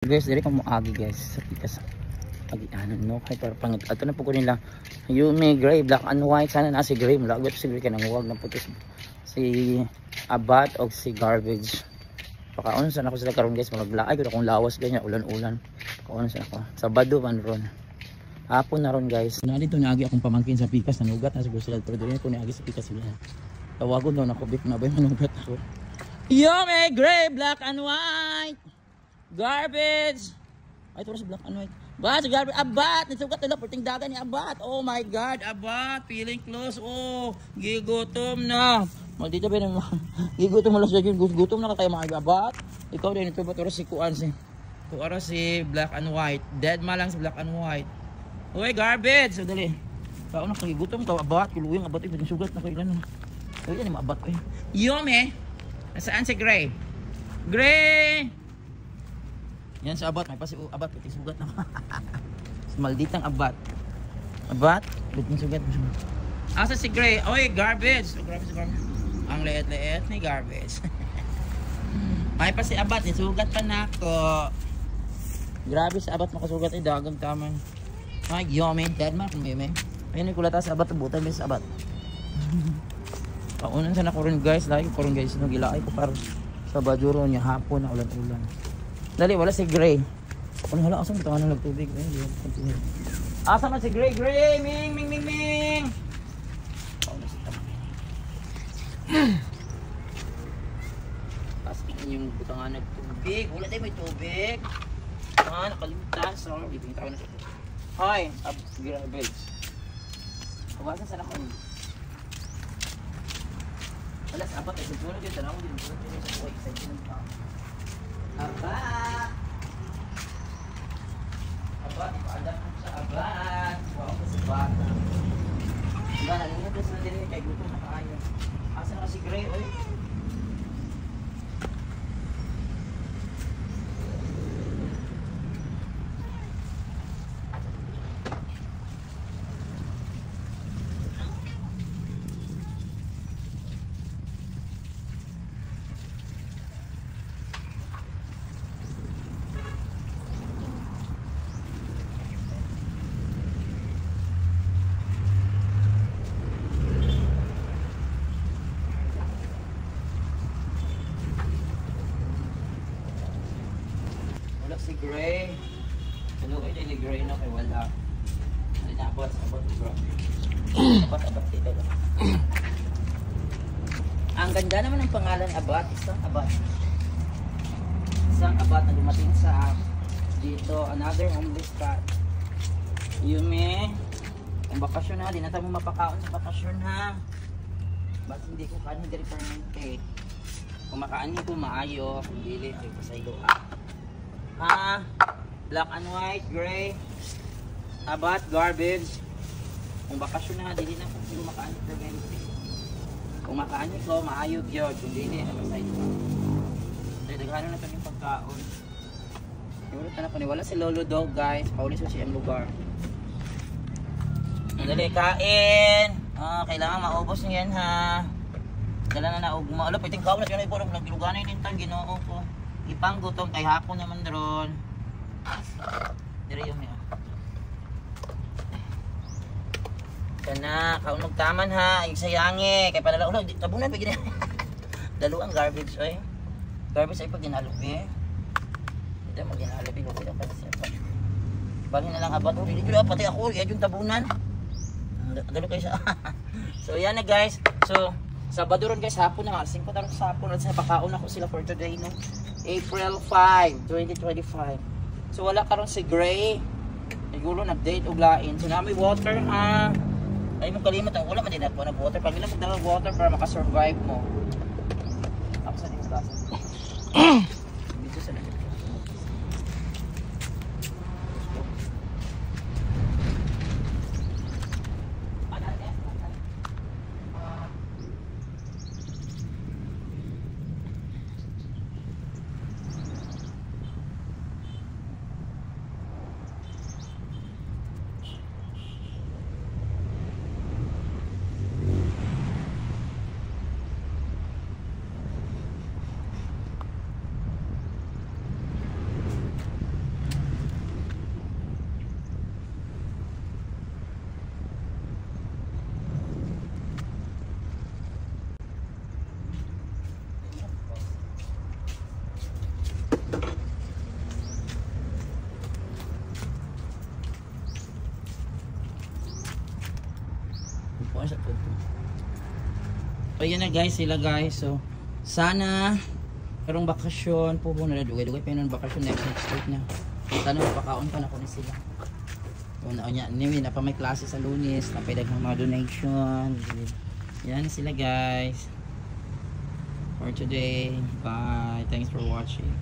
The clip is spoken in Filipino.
Guys, diri ka mo agi guys sa pikas agi ano no kay para pangit ato na po ko nila Yume gray black and white sana na si gray mulagot si gray kanang huwag na putos si abat o si garbage pakaon sana ako sila karon guys maglaay ko akong lawas ganyan ulan-ulan kaon sana ako Sabado man ron hapon na ron guys na dito niagi akong pamangkin sa pikas nanugat na siguro sila pero dili ko niagi sa pikas sila tawagon daw nako bit na ba manugat ako Yume gray black and white garbage ay ito si black and white ba si garbage abat nisugat nila puting dagan ni abat oh my god abat feeling close oh gigutom na maldita ba naman gigutom malas dyan gutom na kayo mga abat ikaw din ito ba ito si kuan si kuara si black and white dead ma lang si black and white uy garbage so dali kao na kagigutom ka abat kuluyang abat yung sugat na kayo lang uy yan yung abat ko Yume nasaan si Gray Gray yan sa abat, may pasi abat, puting sugat na. Malditang abat. Abat, puting sugat. Asa si Gray? Oy, garbage. Oh, grabe si garbage. Ang leet-leet ni garbage. May pasi abat, sugat pa na ako. Grabe sa abat, makasugat ay dagang taman. Ay, Yume, dead man kung may. Ayun yung kulata sa abat, butan may sa abat. Paunan sana ko rin guys, lagi ko rin guys, nung ilaay ko para sa Bajuro niya hapon na ulan-ulan. Dali, wala si Gray. Ano hala, asang bitangan ng nagtubig. Asa man si Gray? Gray! Ming! Ming! Ming! Ming! Pastikin yung bitangan ng tubig. Wala tayo may tubig. Nakalimutan. Sorry, bitangan na siya. Hi! Garbage. Kawasan sana ko. Wala sa apat. Sa puno dito. Tanawin dito. Sa buhay. Sa dito. Abat! Abat, ipaadap ko sa abat. Wow, kasi bata. Diba, nalingat na sila din kay gutom na kaayo. Asa na si Gray, oy? Si Gray. Ano kayo din ni Gray na kay wala. Hindi na abot bro. Abot dito. Ang ganda naman ng pangalan abat. Isang abat. Isang abat na dumating sa dito. Another homeless cat. Yume. Ang bakasyon na. Di na tayo mapakaon sa bakasyon ha. Ba't hindi ko kanin dari permanente. Kung makaani ko maayo. Kung dili ay pasaylo ha. Black and white, gray, abat, garbage. Kung bakasyon na, dili na kung sino makaani permanente. Kung makaani ko, maayog yun. Kung dili, nabasay ko. Dagano na ito yung pagkaon. Iwala ka na paniwala si Lolo Dog, guys. Paulis ko siya ang lugar. Dali, kain. Kailangan maubos niyo yan, ha. Dala na naugma. Alam, pwedeng kaon na siya na iporong nagluganay din tang ginoo ko. Ipang gutom kay hapon naman doon. Dire yung niya. Kana, kaunog taman ha, igsayangi kay padala ulo tabunan pigi. Dalo ang garbage oy. Garbage ay pag ginalubi. Ito mo ginalubi ko pala pa siya. Bali na lang abat dili ko pati ako iya yung tabunan. Dalo kay siya. So yan na guys. So Sabado ron guys hapon na 5 tarong sa hapon at sa pakaon ako sila for today no. April 5, 2025. So wala karon si Gray. Siguro na-update og lain. So na may water ha. Ay mo kalimot ang wala man din ako nag-water. Pag ilang magdala water para maka-survive mo. Ako sa dito klase. Dito sa dito. Kuha sa po. So yan na guys, sila guys. So sana karong bakasyon po na dugay-dugay pa yun bakasyon next week na. Sana mapakaon pa na ko ni sila. Una nya anyway na pa may klase sa Lunes, na pwede mga donation. Yan sila guys. For today. Bye. Thanks for watching.